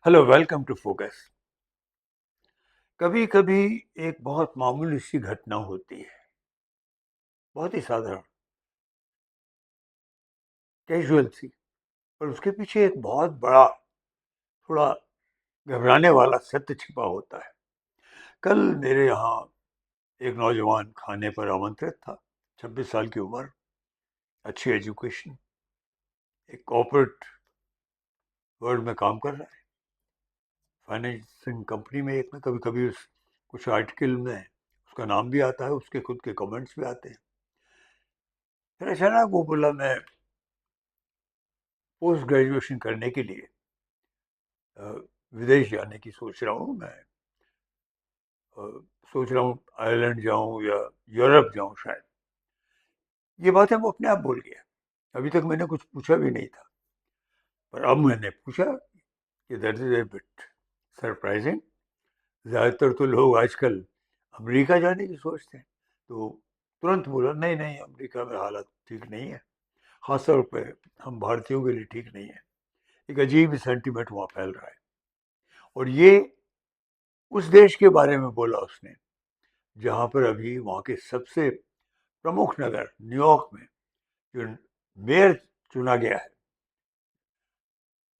Hello, welcome to focus. कभी कभी एक बहुत मामूली सी घटना होती है, बहुत ही साधारण, कैजुअल सी, पर उसके पीछे एक बहुत बड़ा, थोड़ा घबराने वाला सत्य छिपा होता है। कल मेरे यहाँ एक नौजवान खाने पर आमंत्रित था। 26 साल की उम्र, अच्छी एजुकेशन, एक कॉर्पोरेट वर्ल्ड में काम कर रहा है, फाइनेंसिंग कंपनी में एक में। कभी कभी उस कुछ आर्टिकल में उसका नाम भी आता है, उसके खुद के कमेंट्स भी आते हैं। फिर अचानक वो बोला, मैं पोस्ट ग्रेजुएशन करने के लिए अ, विदेश जाने की सोच रहा हूँ। मैं अ, सोच रहा हूँ आयरलैंड जाऊँ या यूरोप जाऊँ शायद। ये बातें वो अपने आप बोल गया। अभी तक मैंने कुछ पूछा भी नहीं था, पर अब मैंने पूछा कि that is a bit surprising. ज़्यादातर तो लोग आजकल अमेरिका जाने की सोचते हैं। तो तुरंत बोला, नहीं नहीं, अमेरिका में हालात ठीक नहीं है, खासतौर पर हम भारतीयों के लिए ठीक नहीं है। एक अजीब सेंटीमेंट वहाँ फैल रहा है। और ये उस देश के बारे में बोला उसने जहाँ पर अभी वहाँ के सबसे प्रमुख नगर न्यूयॉर्क में जो मेयर चुना गया है,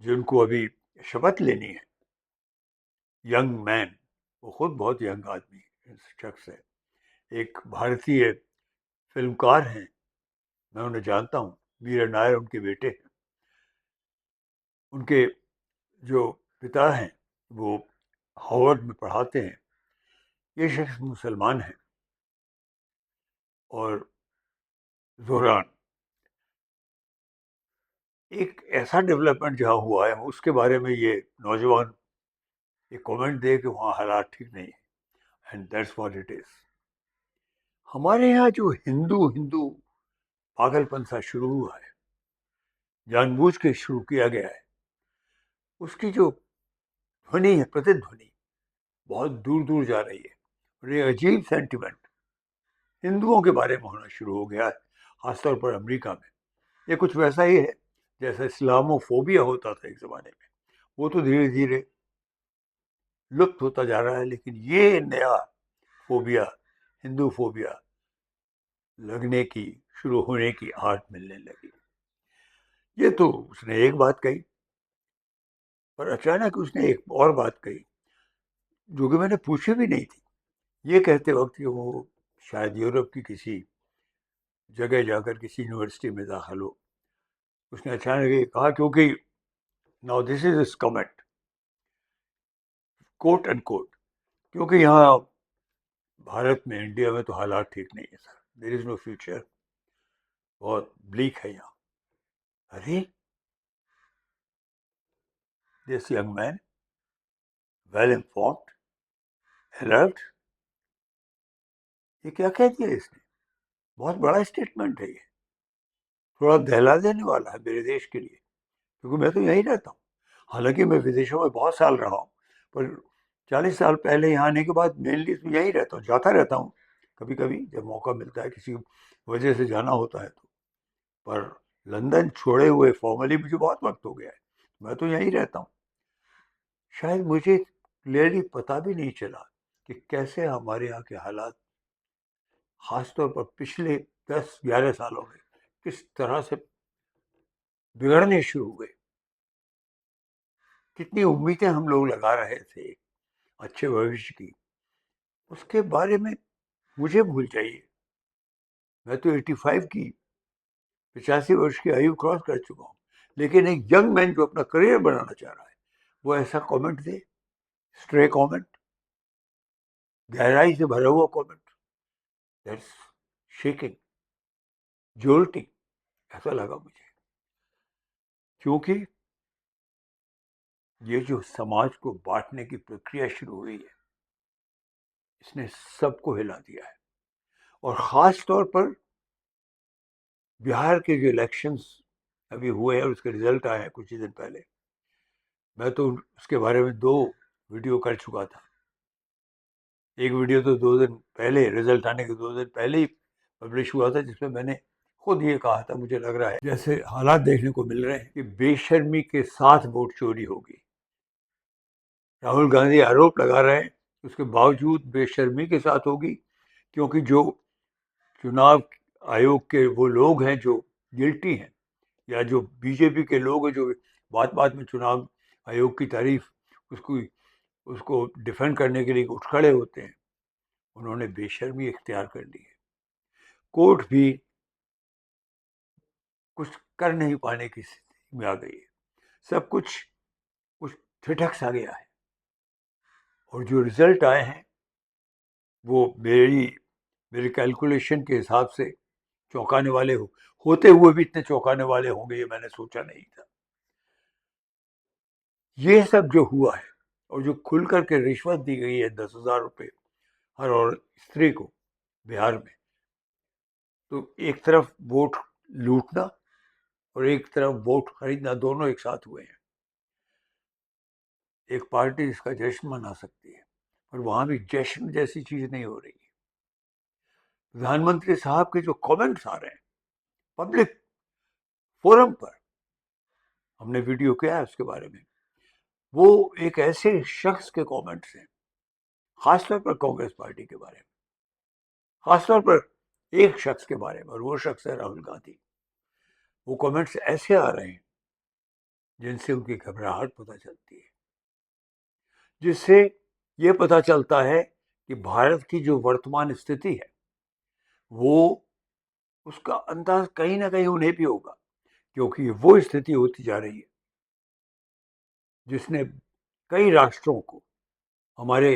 जिनको अभी शपथ लेनी है, यंग मैन, वो खुद बहुत यंग आदमी शख्स है, एक भारतीय फिल्मकार हैं। मैं उन्हें जानता हूँ, मीरा नायर उनके बेटे हैं। उनके जो पिता हैं वो हार्वर्ड में पढ़ाते हैं। ये शख्स मुसलमान हैं। और जोहरान, एक ऐसा डेवलपमेंट जहाँ हुआ है उसके बारे में ये नौजवान ये कमेंट दे कि वहाँ हालात ठीक नहीं है। And that's what it is. हमारे यहाँ जो हिंदू हिंदू पागलपन सा शुरू हुआ है, जानबूझ के शुरू किया गया है, उसकी जो ध्वनि है, प्रतिध्वनि बहुत दूर दूर जा रही है। और ये अजीब सेंटिमेंट हिंदुओं के बारे में होना शुरू हो गया है, खासतौर पर अमेरिका में। ये कुछ वैसा ही है जैसा इस्लामोफोबिया होता था एक ज़माने में। वो तो धीरे धीरे लुप्त होता जा रहा है, लेकिन ये नया फोबिया, हिंदू फोबिया लगने की, शुरू होने की आहट मिलने लगी। ये तो उसने एक बात कही, पर अचानक उसने एक और बात कही जो कि मैंने पूछी भी नहीं थी। ये कहते वक्त कि वो शायद यूरोप की किसी जगह जाकर किसी यूनिवर्सिटी में दाखिल हो, उसने अचानक ये कहा, क्योंकि now this is is comment, quote and quote, क्योंकि यहाँ भारत में, इंडिया में तो हालात ठीक नहीं है sir, there is no future, बहुत ब्लीक है यहाँ। अरे, this young man, well informed, alert, ये क्या कह दिया इसने? बहुत बड़ा स्टेटमेंट है ये, थोड़ा दहला देने वाला है मेरे देश के लिए, क्योंकि मैं तो यहीं रहता हूँ। हालांकि मैं विदेशों में बहुत साल रहा हूँ, पर 40 साल पहले यहाँ आने के बाद मेनली तो यहीं रहता हूँ, जाता रहता हूँ कभी कभी जब मौका मिलता है, किसी वजह से जाना होता है तो। पर लंदन छोड़े हुए फॉर्मली मुझे बहुत वक्त हो गया है, मैं तो यहीं रहता हूँ। शायद मुझे क्लियरली पता भी नहीं चला कि कैसे हमारे यहाँ के हालात, खासतौर पर पिछले 10-11 सालों में, किस तरह से बिगड़ने शुरू हुए। कितनी उम्मीदें हम लोग लगा रहे थे अच्छे भविष्य की, उसके बारे में मुझे भूल जाइए। मैं तो 85 की, 85 वर्ष की आयु क्रॉस कर चुका हूँ। लेकिन एक यंग मैन जो अपना करियर बनाना चाह रहा है, वो ऐसा कमेंट दे, स्ट्रे कमेंट, गहराई से भरा हुआ कमेंट, दैट्स शेकिंग, जोल्टिंग, ऐसा लगा मुझे। क्योंकि ये जो समाज को बांटने की प्रक्रिया शुरू हुई है, इसने सबको हिला दिया है। और ख़ास तौर पर बिहार के जो इलेक्शंस अभी हुए हैं और उसके रिजल्ट आए हैं कुछ ही दिन पहले, मैं तो उसके बारे में 2 वीडियो कर चुका था। एक वीडियो तो 2 दिन पहले, रिजल्ट आने के 2 दिन पहले ही पब्लिश हुआ था, जिसमें मैंने खुद ये कहा था, मुझे लग रहा है जैसे हालात देखने को मिल रहे हैं कि बेशर्मी के साथ वोट चोरी होगी। राहुल गांधी आरोप लगा रहे हैं, उसके बावजूद बेशर्मी के साथ होगी, क्योंकि जो चुनाव आयोग के वो लोग हैं जो गिल्टी हैं, या जो बीजेपी के लोग हैं जो बात बात में चुनाव आयोग की तारीफ उसको उसको डिफेंड करने के लिए उठ खड़े होते हैं, उन्होंने बेशर्मी इख्तियार कर ली है। कोर्ट भी कुछ कर नहीं पाने की स्थिति में आ गई है, सब कुछ ठिठक सा गया है, और जो रिजल्ट आए हैं वो मेरी कैलकुलेशन के हिसाब से चौंकाने वाले होते हुए भी इतने चौंकाने वाले होंगे ये मैंने सोचा नहीं था। ये सब जो हुआ है, और जो खुल करके रिश्वत दी गई है 10,000 रुपये हर और स्त्री को बिहार में, तो एक तरफ वोट लूटना और एक तरफ वोट खरीदना, दोनों एक साथ हुए हैं। एक पार्टी इसका जश्न मना सकती है, पर वहां भी जश्न जैसी चीज नहीं हो रही है। प्रधानमंत्री साहब के जो कमेंट्स आ रहे हैं पब्लिक फोरम पर, हमने वीडियो किया है उसके बारे में, वो एक ऐसे शख्स के कमेंट्स हैं, खासतौर पर कांग्रेस पार्टी के बारे में, खासतौर पर एक शख्स के बारे में, और वो शख्स है राहुल गांधी। वो कमेंट्स ऐसे आ रहे हैं जिनसे उनकी घबराहट पता चलती है, जिससे ये पता चलता है कि भारत की जो वर्तमान स्थिति है वो उसका अंदाज कहीं ना कहीं उन्हें भी होगा, क्योंकि वो स्थिति होती जा रही है जिसने कई राष्ट्रों को, हमारे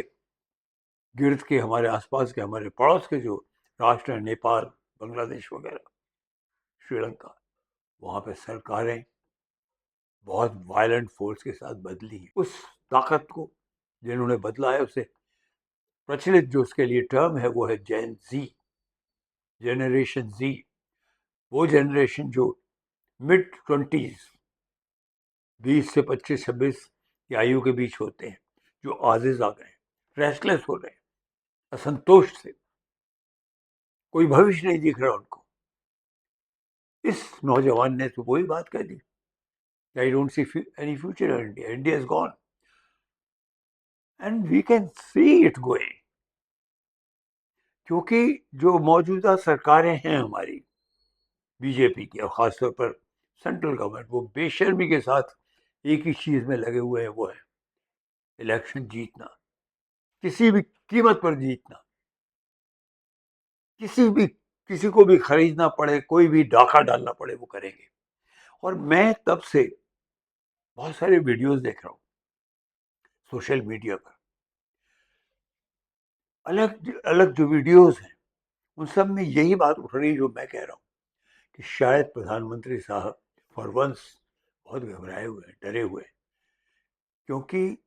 गिर्द के, हमारे आसपास के, हमारे पड़ोस के जो राष्ट्र हैं, नेपाल, बांग्लादेश वगैरह, श्रीलंका, वहाँ पे सरकारें बहुत वायलेंट फोर्स के साथ बदली हैं। उस ताकत को जिन्होंने बदला है, उसे प्रचलित जो उसके लिए टर्म है वो है जेन जी, जनरेशन जी। वो जनरेशन जो मिड 20s, 20 से 25 26 की आयु के बीच होते हैं, जो आजिज आ गए, रेस्टलेस हो रहे हैं, असंतोष से, कोई भविष्य नहीं दिख रहा उनको। इस नौजवान ने तो वही बात कह दी, I don't see any future in India, India is gone, and we can see it going, क्योंकि जो मौजूदा सरकारें हैं हमारी बीजेपी की, और खासतौर पर सेंट्रल गवर्नमेंट, वो बेशर्मी के साथ एक ही चीज में लगे हुए हैं, वो है इलेक्शन जीतना, किसी भी कीमत पर जीतना, किसी को भी खरीदना पड़े, कोई भी डाका डालना पड़े, वो करेंगे। और मैं तब से बहुत सारे वीडियोस देख रहा हूँ सोशल मीडिया पर, अलग अलग जो वीडियोस हैं उन सब में यही बात उठ रही है जो मैं कह रहा हूँ, कि शायद प्रधानमंत्री साहब फॉर वंस बहुत घबराए हुए हैं, डरे हुए हैं, क्योंकि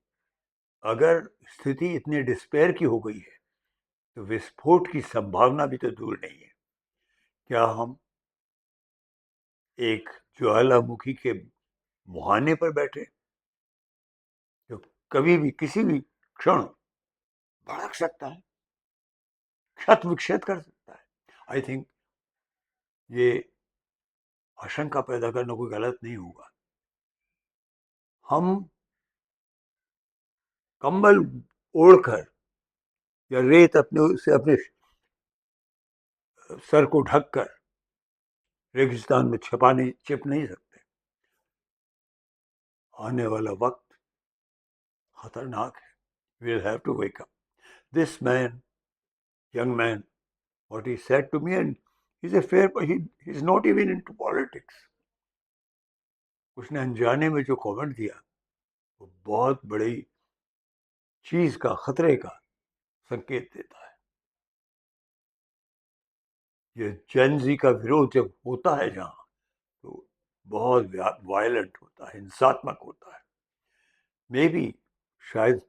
अगर स्थिति इतनी डिस्पेयर की हो गई है तो विस्फोट की संभावना भी तो दूर नहीं है। क्या हम एक ज्वालामुखी के मुहाने पर बैठे, जो कभी भी किसी भी क्षण भड़क सकता है, क्षत विक्षत कर सकता है? आई थिंक ये आशंका पैदा करना कोई गलत नहीं होगा। हम कंबल ओढ़कर या रेत अपने सर को ढककर रेगिस्तान में छिप नहीं सकते। आने वाला वक्त खतरनाक है। We'll have to wake up. This man, young man, what he said to me, and he's not even into politics. उसने अनजाने में जो कमेंट दिया वो बहुत बड़ी चीज का, खतरे का संकेत देता है। ये जेनजी का विरोध जब होता है जहाँ, तो बहुत वायलेंट होता है, हिंसात्मक होता है। मे बी शायद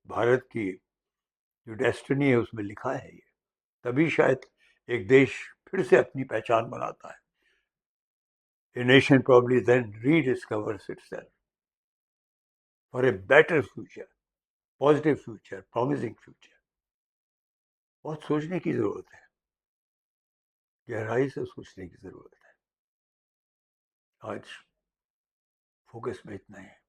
भारत की जो डेस्टिनी है उसमें लिखा है ये, तभी शायद एक देश फिर से अपनी पहचान बनाता है। A nation probably then rediscovers itself for a better future, positive future, promising future. बहुत सोचने की जरूरत है, गहराई से सोचने की जरूरत है। आज फोकस में इतना है।